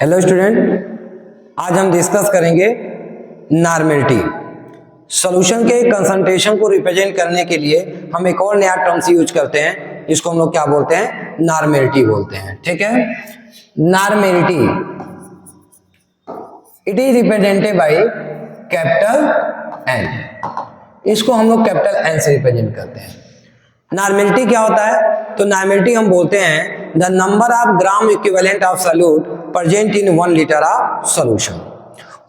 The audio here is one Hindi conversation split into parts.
हेलो स्टूडेंट, आज हम डिस्कस करेंगे नॉर्मेलिटी। सॉल्यूशन के कंसंट्रेशन को रिप्रेजेंट करने के लिए हम एक और नया टर्म्स यूज करते हैं, जिसको हम लोग क्या बोलते हैं, नॉर्मेलिटी बोलते हैं। ठीक है, normality it is represented by capital N. इसको हम लोग कैपिटल एन से रिप्रेजेंट करते हैं। नॉर्मेलिटी क्या होता है? तो नॉर्मेलिटी हम बोलते हैं the number of gram equivalent of solute present in 1 litre of solution.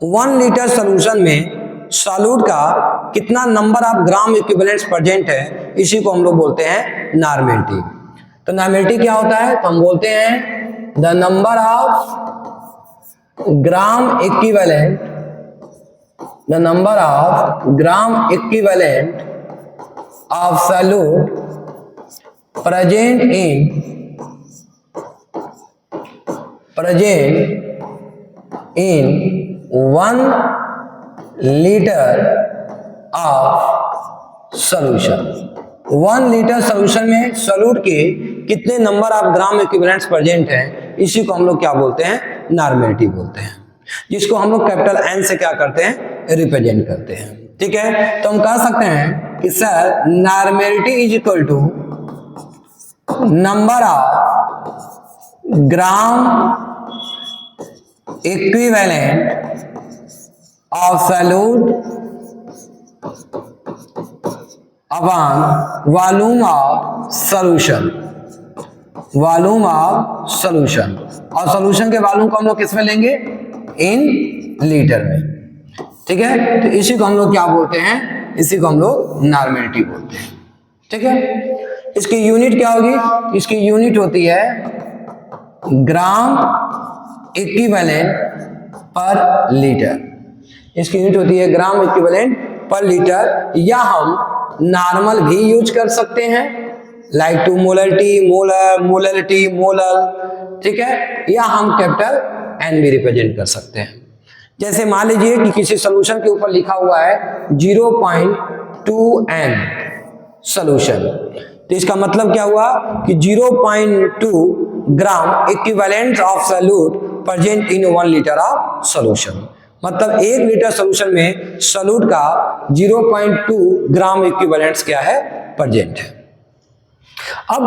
1 litre solution में सॉल्यूट का कितना number of gram equivalents present है, इसी को हम लोग बोलते हैं नॉर्मेलिटी। तो नॉर्मेलिटी क्या होता है? तो हम बोलते हैं the number of gram equivalent, the number of gram equivalent of solute present in 1 liter of solution। 1 litre solution में सोल्यूट के कितने number of gram equivalents present हैं, इसी को हम लोग क्या बोलते हैं, नॉर्मेलिटी बोलते हैं, जिसको हम लोग कैपिटल एन से क्या करते हैं, रिप्रेजेंट करते हैं। ठीक है, तो हम कह सकते हैं कि sir normality is equal to number of gram equivalent of solute upon volume of solution, volume of solution. और सॉल्यूशन के वॉल्यूम को हम लोग किस में लेंगे, इन लीटर में। ठीक है, तो इसी को हम लोग क्या बोलते हैं, इसी को हम लोग नॉर्मेलिटी बोलते हैं। ठीक है, इसकी यूनिट क्या होगी? इसकी यूनिट होती है ग्राम इक्विवेलेंट पर लीटर। इसकी यूनिट होती है ग्राम इक्विवेलेंट पर लीटर, या हम नॉर्मल भी यूज कर सकते हैं, like to molarity, molar, molarity, molar. ठीक है, या हम कैपिटल एन भी रिप्रेजेंट कर सकते हैं। जैसे मान लीजिए कि किसी सॉल्यूशन के ऊपर लिखा हुआ है 0.2 n सॉल्यूशन, तो इसका मतलब क्या हुआ कि 0.2 ग्राम equivalent of solute present in 1 litre of solution. मतलब 1 लीटर सॉल्यूशन में सॉल्यूट का 0.2 ग्राम इक्विवेलेंट्स क्या है, प्रेजेंट है। अब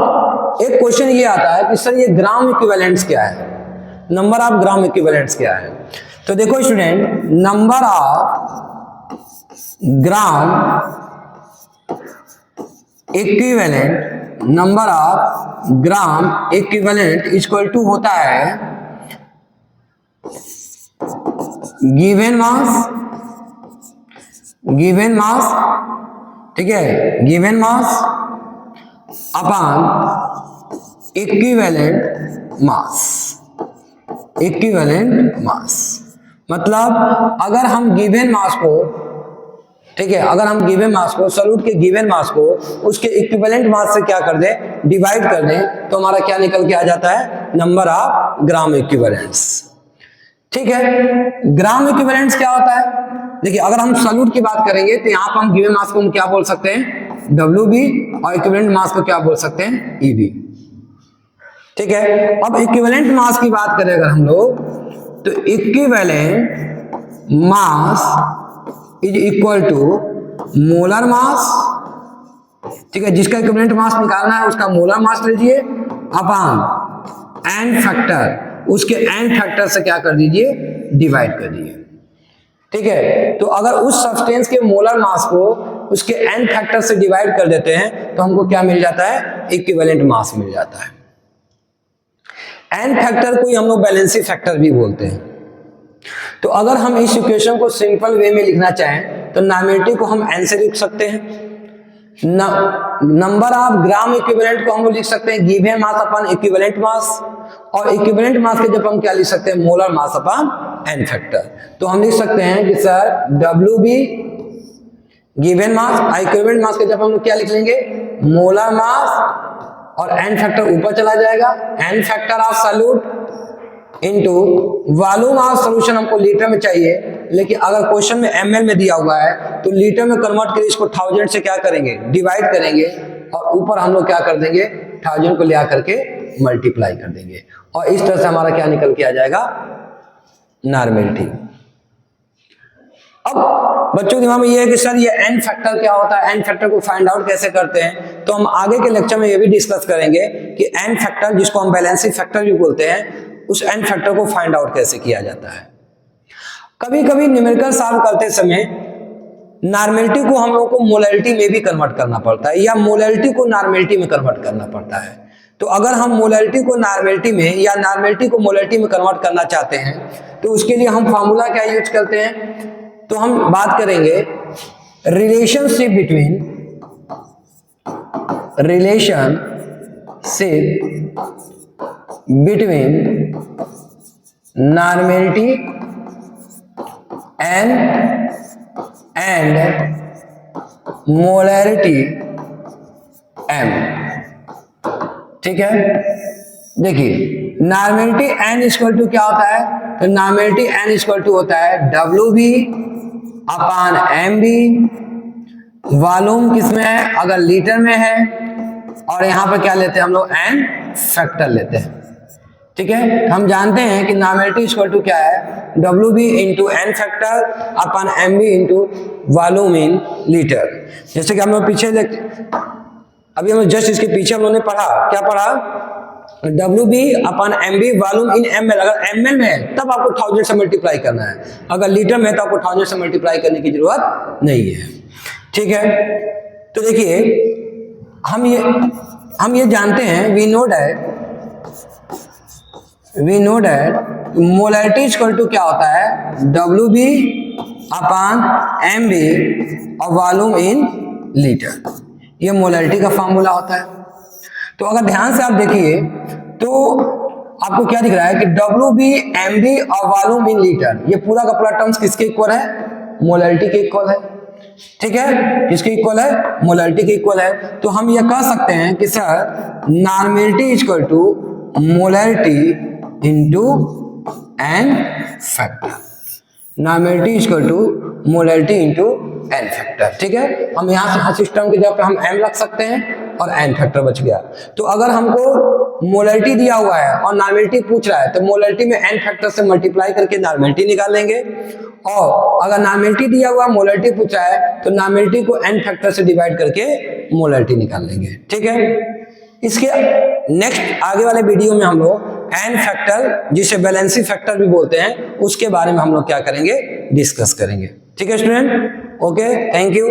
एक क्वेश्चन ये आता है कि सर ये ग्राम इक्विवेलेंट्स क्या है, नंबर ऑफ ग्राम इक्विवेलेंट्स क्या है? तो देखो student, number of gram equivalent, number of gram equivalent equal to होता है गिवन मास, गिवन मास, ठीक है, given mass upon equivalent mass, equivalent mass. मतलब अगर हम गिवन मास को, ठीक है, अगर हम गिवन मास को, सॉल्यूट के गिवन मास को उसके इक्विवेलेंट मास से क्या कर दें, डिवाइड कर दें, तो हमारा क्या निकल के आ जाता है, नंबर ऑफ ग्राम इक्विवेलेंट्स। ठीक है, ग्राम इक्विवेलेंट्स क्या होता है? देखिए, अगर हम सॉल्यूट की बात करेंगे तो यहाँ पर हम गिवन मास को हम क्या बोल सकते हैं, WB, और इक्विवेलेंट मास को क्या बोल सकते हैं, EB। ठीक है, अब इक्विवेलेंट मास की बात करें अगर हम लोग, तो equivalent mass is equal to molar mass. ठीक है, जिसका इक्विवेलेंट मास निकालना है उसका मोलर मास लीजिए अपॉन एन फैक्टर, उसके एन फैक्टर से क्या कर दीजिए, डिवाइड कर दीजिए। ठीक है, तो अगर उस सब्सटेंस के मोलर मास को उसके एन फैक्टर से डिवाइड कर देते हैं तो हमको क्या मिल जाता है, इक्विवेलेंट मास मिल जाता है। एन फैक्टर को ही हम लोग बैलेंसी फैक्टर भी बोलते हैं। तो अगर हम इस इक्वेशन को सिंपल वे में लिखना चाहें तो नॉर्मेलिटी को हम एन से लिख सकते हैं, नंबर ऑफ ग्राम इक्विवेलेंट को हम लोग लिख सकते हैं गिवन मास अपॉन इक्विवेलेंट मास, और इक्विवेलेंट मास के जब हम क्या लिख सकते हैं, molar mass upon N factor. तो हम लिख सकते हैं कि sir WB given mass, equivalent mass के जब हम लोग क्या लिख लेंगे, मोलर मास, और एन फैक्टर ऊपर चला जाएगा, N factor of solute into volume of solution. हमको लीटर में चाहिए, लेकिन अगर क्वेश्चन में ml में दिया हुआ है तो लीटर में कन्वर्ट करके इसको 1000 से क्या करेंगे, डिवाइड करेंगे, और ऊपर हम लोग क्या कर देंगे, 1000 को ले आकर के मल्टीप्लाई कर देंगे और इस तरह से हमारा क्या निकल के आ जाएगा, नॉर्मेलिटी। अब बच्चों दिमाग में ये है कि सर ये एन फैक्टर क्या होता है, एन फैक्टर को फाइंड आउट कैसे करते हैं, तो हम आगे के लेक्चर में ये भी डिस्कस करेंगे कि एन फैक्टर, जिसको हम बैलेंसिंग फैक्टर भी बोलते हैं, उस एन फैक्टर को फाइंड आउट कैसे किया जाता है। कभी कभी न्यूमेरिकल सॉल्व करते समय नॉर्मेलिटी को हम लोग को मोलैरिटी में भी कन्वर्ट करना पड़ता है, या मोलैरिटी को नॉर्मेलिटी में कन्वर्ट करना पड़ता है। तो अगर हम मोलैरिटी को नॉर्मेलिटी में या नॉर्मेलिटी को मोलैरिटी में कन्वर्ट करना चाहते हैं तो उसके लिए हम फार्मूला क्या यूज करते हैं, तो हम बात करेंगे relationship between normality and molarity M। ठीक है, देखिए नॉर्मेलिटी एन इक्वल टू क्या होता है, तो नॉर्मेलिटी एन इक्वल टू होता है WB अपान MB। वॉल्यूम किसमें है, अगर लीटर में है, और यहां पर क्या लेते हैं हम लोग, एन फैक्टर लेते हैं। ठीक है, हम जानते हैं कि नॉर्मेलिटी इक्वल टू क्या है, WB into N factor upon MB into volume in litre. जैसे कि हम लोग पीछे अभी हम जस्ट इसके पीछे हम लोगों ने पढ़ा, क्या पढ़ा, WB अपान MB वॉल्यूम इन ml। अगर ml में है तब आपको 1000 से मल्टीप्लाई करना है, अगर लीटर में तो आपको 1000 से मल्टीप्लाई करने की जरूरत नहीं है। ठीक है, तो देखिए हम ये जानते हैं, we know that molarity equal to क्या होता है, WB अपान MB और वॉल्यूम इन लीटर। ये मोलैरिटी का फार्मूला होता है। तो अगर ध्यान से आप देखिए तो आपको क्या दिख रहा है कि WB MB और वॉल्यूम इन लीटर, ये पूरा का पूरा टर्म्स किसके इक्वल है, मोलैरिटी के इक्वल है। ठीक है, किसके इक्वल है, मोलैरिटी के इक्वल है। तो हम ये कह सकते हैं कि sir normality equal to molarity into N factor, normality equal to molarity into N factor. ठीक है, हम यहाँ से सिस्टम की जगह पे हम m रख सकते हैं और एन फैक्टर बच गया। तो अगर हमको मोलैरिटी दिया हुआ है और नॉर्मेलिटी पूछ रहा है तो मोलैरिटी में एन फैक्टर से मल्टीप्लाई करके नॉर्मेलिटी निकाल लेंगे, और अगर नॉर्मेलिटी दिया हुआ मोलैरिटी पूछा है तो नॉर्मेलिटी को एन फैक्टर से डिवाइड करके मोलैरिटी निकाल लेंगे। ठीक है, इसके नेक्स्ट आगे वाले वीडियो में हम लोग एन फैक्टर, जिसे बैलेंसिंग फैक्टर भी बोलते हैं, उसके बारे में हम लोग क्या करेंगे, डिस्कस करेंगे। ठीक है स्टूडेंट, ओके, थैंक यू।